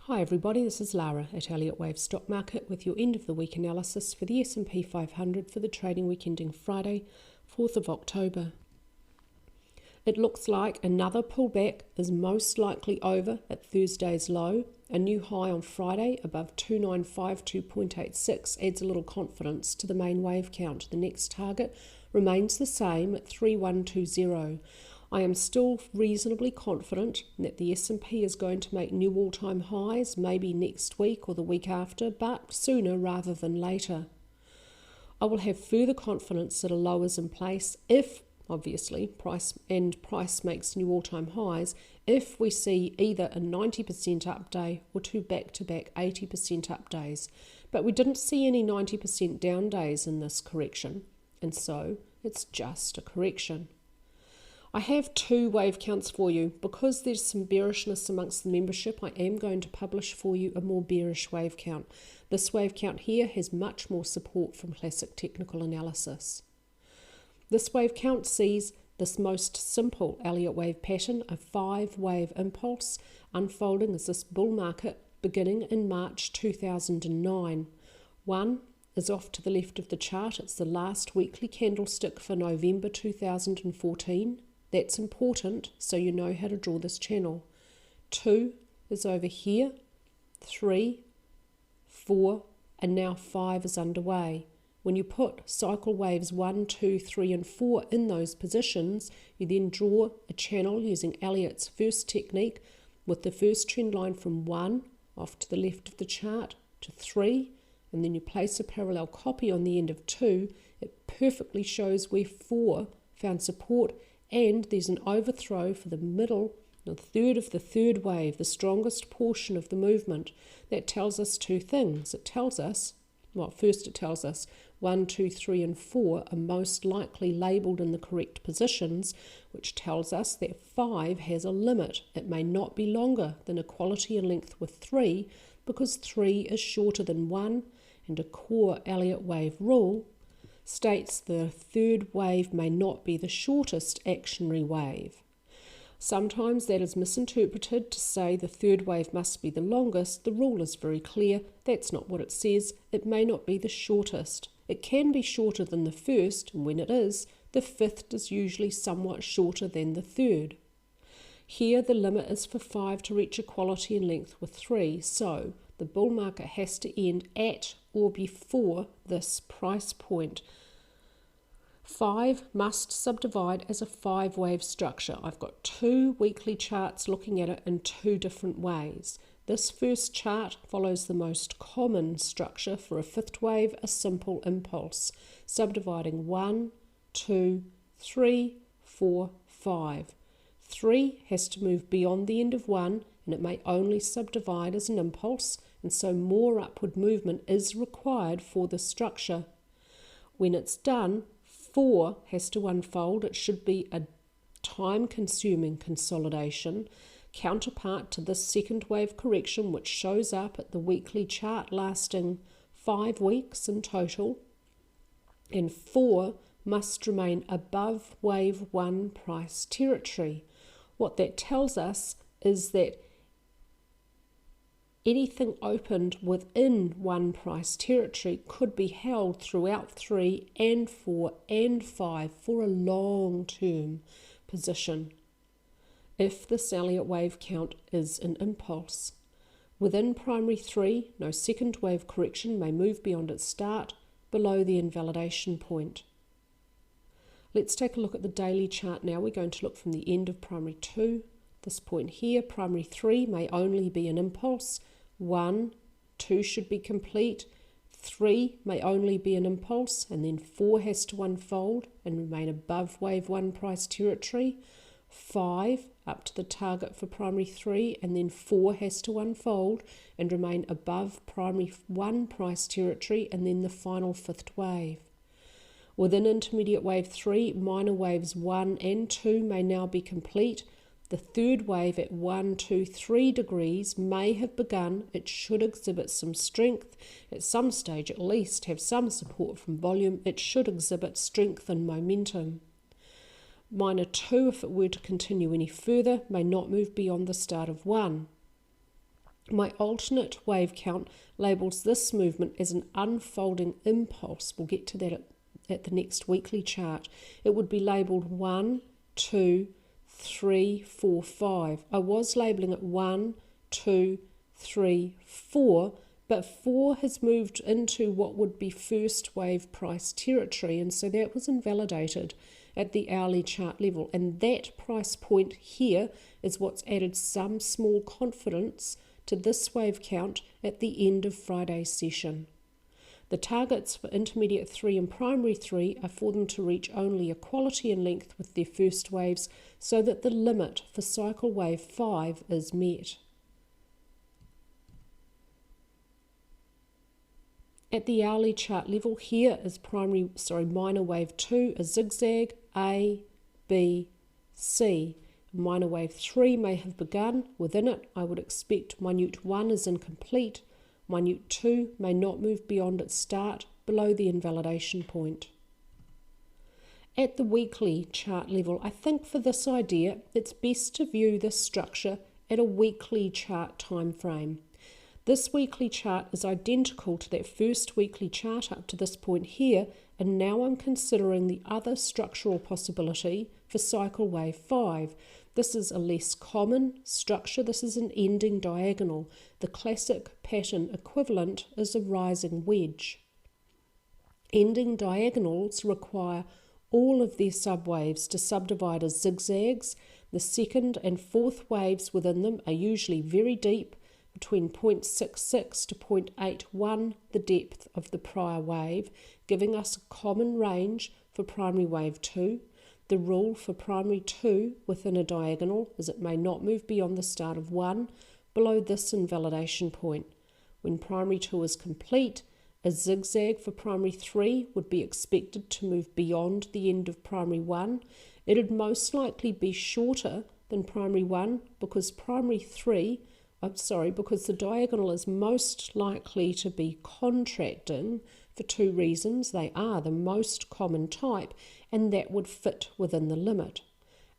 Hi everybody, this is Lara at Elliott Wave Stock Market with your end of the week analysis for the S&P 500 for the trading week ending Friday, 4th of October. It looks like another pullback is most likely over at Thursday's low. A new high on Friday above 2952.86 adds a little confidence to the main wave count. The next target remains the same at 3120. I am still reasonably confident that the S&P is going to make new all-time highs, maybe next week or the week after, but sooner rather than later. I will have further confidence that a low is in place if, obviously, price makes new all-time highs, if we see either a 90% up day or two back-to-back 80% up days. But we didn't see any 90% down days in this correction, and so it's just a correction. I have two wave counts for you. Because there's some bearishness amongst the membership, I am going to publish for you a more bearish wave count. This wave count here has much more support from classic technical analysis. This wave count sees this most simple Elliott wave pattern, a 5-wave impulse, unfolding as this bull market beginning in March 2009. One is off to the left of the chart. It's the last weekly candlestick for November 2014. That's important, so you know how to draw this channel. 2 is over here, 3, 4, and now 5 is underway. When you put cycle waves 1, 2, 3, and 4 in those positions, you then draw a channel using Elliott's first technique with the first trend line from 1 off to the left of the chart to 3, and then you place a parallel copy on the end of 2. It perfectly shows where 4 found support, and there's an overthrow for the middle, the third of the third wave, the strongest portion of the movement. That tells us two things. It tells us, well, first it tells us 1, 2, 3, and 4 are most likely labelled in the correct positions, which tells us that 5 has a limit. It may not be longer than equality in length with 3, because 3 is shorter than 1, and a core Elliott wave rule states the third wave may not be the shortest actionary wave. Sometimes that is misinterpreted to say the third wave must be the longest. The rule is very clear. That's not what it says. It may not be the shortest. It can be shorter than the first, and when it is, the fifth is usually somewhat shorter than the third. Here the limit is for 5 to reach equality in length with 3, so the bull market has to end at or before this price point. 5 must subdivide as a 5-wave structure. I've got 2 weekly charts looking at it in 2 different ways. This first chart follows the most common structure for a 5th wave, a simple impulse, subdividing 1, 2, 3, 4, 5. 3 has to move beyond the end of 1, and it may only subdivide as an impulse, and so more upward movement is required for the structure. When it's done, 4 has to unfold. It should be a time-consuming consolidation, counterpart to this second wave correction, which shows up at the weekly chart lasting 5 weeks in total, and 4 must remain above wave 1 price territory. What that tells us is that anything opened within 1 price territory could be held throughout 3 and 4 and 5 for a long-term position if this Elliott wave count is an impulse. Within primary 3, no second wave correction may move beyond its start below the invalidation point. Let's take a look at the daily chart now. We're going to look from the end of primary 2. This point here, primary 3 may only be an impulse. 1, 2 should be complete. 3 may only be an impulse, and then 4 has to unfold and remain above wave 1 price territory. 5 up to the target for primary 3, and then 4 has to unfold and remain above primary 1 price territory, and then the final 5th wave. Within intermediate wave 3, minor waves 1 and 2 may now be complete. The third wave at 1, 2, 3 degrees may have begun. It should exhibit some strength. At some stage at least have some support from volume. It should exhibit strength and momentum. Minor 2, if it were to continue any further, may not move beyond the start of 1. My alternate wave count labels this movement as an unfolding impulse. We'll get to that at the next weekly chart. It would be labelled 1, 2, 3, 4, 5. I was labelling it 1, 2, 3, 4, but 4 has moved into what would be first wave price territory, and so that was invalidated at the hourly chart level. And that price point here is what's added some small confidence to this wave count at the end of Friday's session. The targets for intermediate 3 and primary 3 are for them to reach only equality in length with their first waves so that the limit for cycle wave 5 is met. At the hourly chart level, here is minor wave 2, a zigzag, A, B, C. Minor wave 3 may have begun. Within it, I would expect minute 1 is incomplete. Minute 2 may not move beyond its start, below the invalidation point. At the weekly chart level, I think for this idea, it's best to view this structure at a weekly chart time frame. This weekly chart is identical to that first weekly chart up to this point here, and now I'm considering the other structural possibility for cycle wave 5. This is a less common structure. This is an ending diagonal. The classic pattern equivalent is a rising wedge. Ending diagonals require all of their subwaves to subdivide as zigzags. The second and fourth waves within them are usually very deep, between 0.66 to 0.81 the depth of the prior wave, giving us a common range for primary wave 2. The rule for primary 2 within a diagonal is it may not move beyond the start of 1 below this invalidation point. When primary 2 is complete, a zigzag for primary 3 would be expected to move beyond the end of primary 1. It would most likely be shorter than primary 1 because because the diagonal is most likely to be contracting for two reasons. They are the most common type, and that would fit within the limit.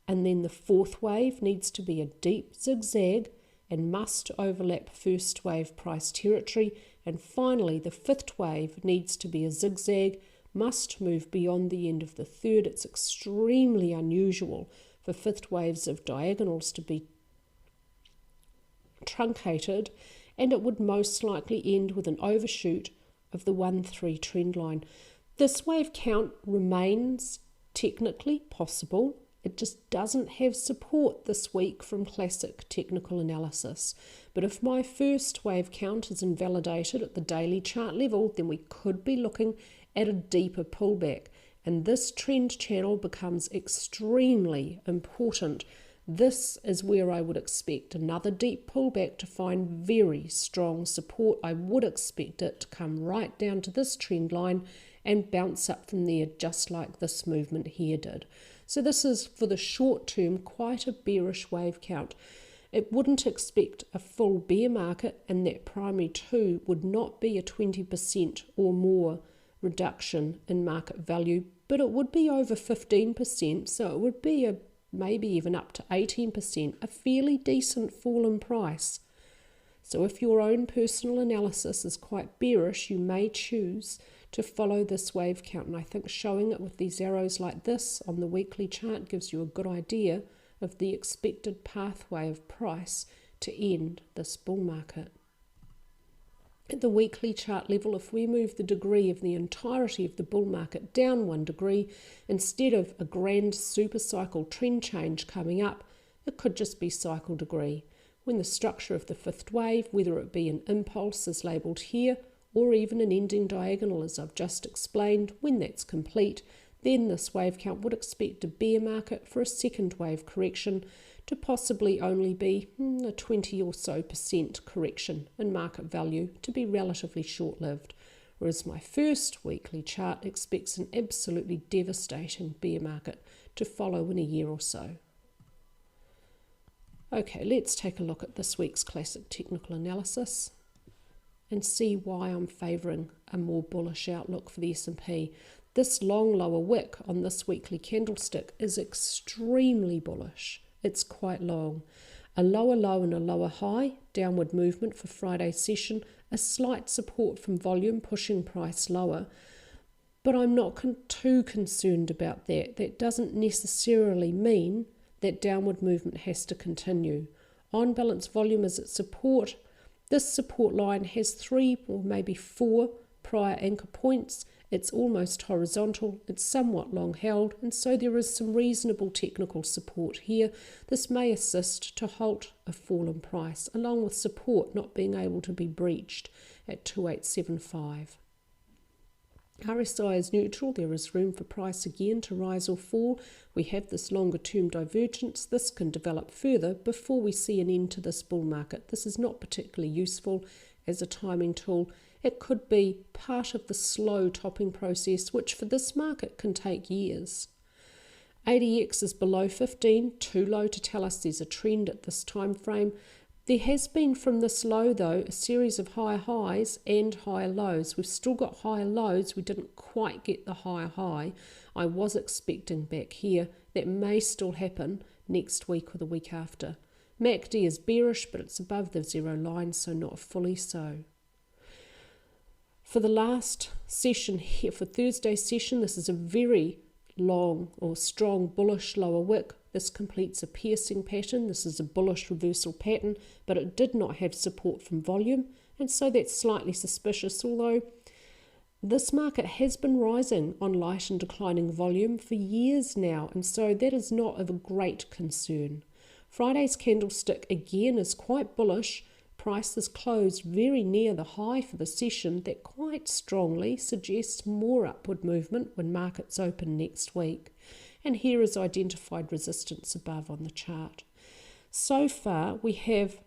And then the fourth wave needs to be a deep zigzag and must overlap first wave price territory. And finally, the fifth wave needs to be a zigzag, must move beyond the end of the third. It's extremely unusual for fifth waves of diagonals to be truncated, and it would most likely end with an overshoot of the 1-3 trend line. This wave count remains technically possible. It just doesn't have support this week from classic technical analysis. But if my first wave count is invalidated at the daily chart level, then we could be looking at a deeper pullback, and this trend channel becomes extremely important. This is where I would expect another deep pullback to find very strong support. I would expect it to come right down to this trend line and bounce up from there, just like this movement here did. So this is, for the short term, quite a bearish wave count. It wouldn't expect a full bear market, and that primary 2 would not be a 20% or more reduction in market value, but it would be over 15%, so it would be maybe even up to 18%, a fairly decent fall in price. So if your own personal analysis is quite bearish, you may choose to follow this wave count. And I think showing it with these arrows like this on the weekly chart gives you a good idea of the expected pathway of price to end this bull market. At the weekly chart level, if we move the degree of the entirety of the bull market down 1 degree, instead of a grand super cycle trend change coming up, it could just be cycle degree. When the structure of the fifth wave, whether it be an impulse as labelled here, or even an ending diagonal as I've just explained, when that's complete, then this wave count would expect a bear market for a second wave correction to possibly only be a 20 or so % correction in market value, to be relatively short-lived, whereas my first weekly chart expects an absolutely devastating bear market to follow in a year or so. Okay, let's take a look at this week's classic technical analysis and see why I'm favouring a more bullish outlook for the S&P. This long lower wick on this weekly candlestick is extremely bullish. It's quite long. A lower low and a lower high, downward movement for Friday's session, a slight support from volume pushing price lower. But I'm not too concerned about that. That doesn't necessarily mean that downward movement has to continue. On balance, volume is its support. This support line has 3 or maybe 4 prior anchor points. It's almost horizontal, it's somewhat long held, and so there is some reasonable technical support here. This may assist to halt a fall in price, along with support not being able to be breached at 2875. RSI is neutral. There is room for price again to rise or fall. We have this longer term divergence. This can develop further before we see an end to this bull market. This is not particularly useful as a timing tool. It could be part of the slow topping process, which for this market can take years. ADX is below 15, too low to tell us there's a trend at this time frame. There has been from this low, though, a series of higher highs and higher lows. We've still got higher lows. We didn't quite get the higher high I was expecting back here. That may still happen next week or the week after. MACD is bearish, but it's above the zero line, so not fully so. For the last session here, for Thursday's session, this is a very long or strong bullish lower wick. This completes a piercing pattern. This is a bullish reversal pattern, but it did not have support from volume, and so that's slightly suspicious, although this market has been rising on light and declining volume for years now, and so that is not of a great concern. Friday's candlestick again is quite bullish. Price is closed very near the high for the session. That quite strongly suggests more upward movement when markets open next week. And here is identified resistance above on the chart. So far we have,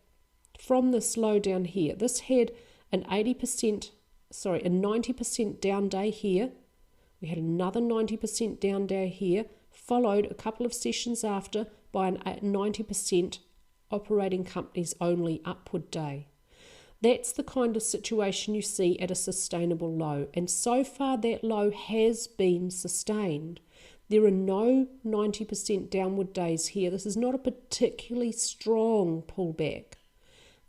from this low down here, this had a 90% down day here. We had another 90% down day here, followed a couple of sessions after by a 90% operating companies only upward day. That's the kind of situation you see at a sustainable low, and so far that low has been sustained. There are no 90% downward days here. This is not a particularly strong pullback,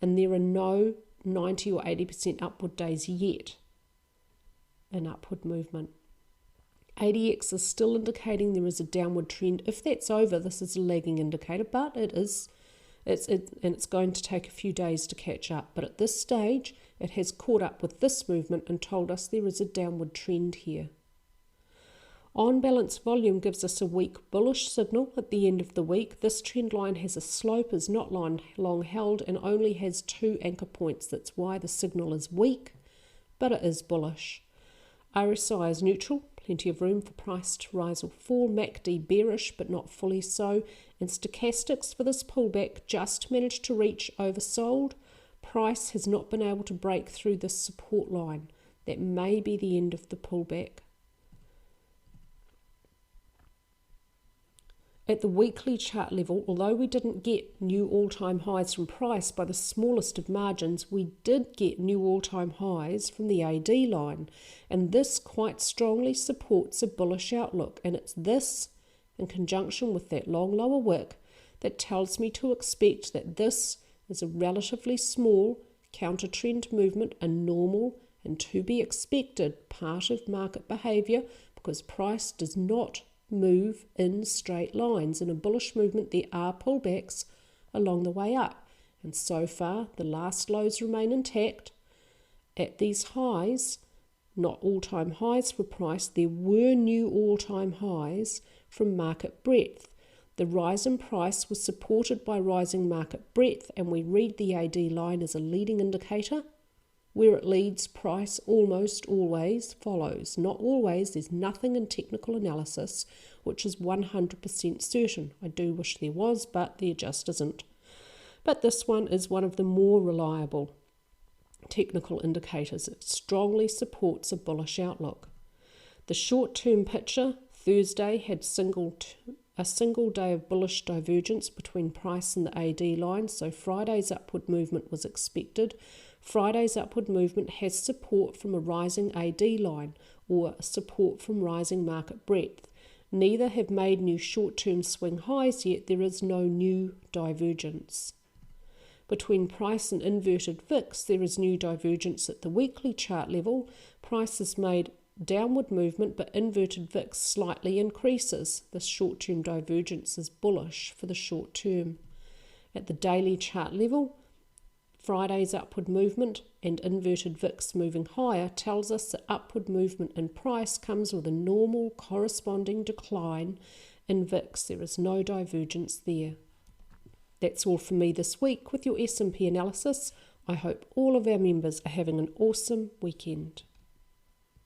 and there are no 90 or 80% upward days yet in upward movement. ADX is still indicating there is a downward trend. If that's over, this is a lagging indicator, but it's going to take a few days to catch up. But at this stage, it has caught up with this movement and told us there is a downward trend here. On balance, volume gives us a weak bullish signal at the end of the week. This trend line has a slope, is not long held, and only has 2 anchor points. That's why the signal is weak, but it is bullish. RSI is neutral, plenty of room for price to rise or fall. MACD bearish, but not fully so. And stochastics for this pullback just managed to reach oversold. Price has not been able to break through this support line. That may be the end of the pullback. At the weekly chart level, although we didn't get new all-time highs from price by the smallest of margins, we did get new all-time highs from the AD line, and this quite strongly supports a bullish outlook, and it's this, in conjunction with that long lower wick, that tells me to expect that this is a relatively small counter-trend movement, a normal and to be expected part of market behaviour, because price does not move in straight lines. In a bullish movement, there are pullbacks along the way up, and so far the last lows remain intact. At these highs, not all-time highs for price, there were new all-time highs from market breadth. The rise in price was supported by rising market breadth, and we read the AD line as a leading indicator. Where it leads, price almost always follows. Not always. There's nothing in technical analysis which is 100% certain. I do wish there was, but there just isn't. But this one is one of the more reliable technical indicators. It strongly supports a bullish outlook. The short-term picture, Thursday, had a single day of bullish divergence between price and the AD line, so Friday's upward movement was expected. Friday's upward movement has support from a rising AD line or support from rising market breadth. Neither have made new short-term swing highs yet. There is no new divergence. Between price and inverted VIX, there is new divergence at the weekly chart level. Price has made downward movement, but inverted VIX slightly increases. This short-term divergence is bullish for the short term. At the daily chart level, Friday's upward movement and inverted VIX moving higher tells us that upward movement in price comes with a normal corresponding decline in VIX. There is no divergence there. That's all from me this week with your S&P analysis. I hope all of our members are having an awesome weekend.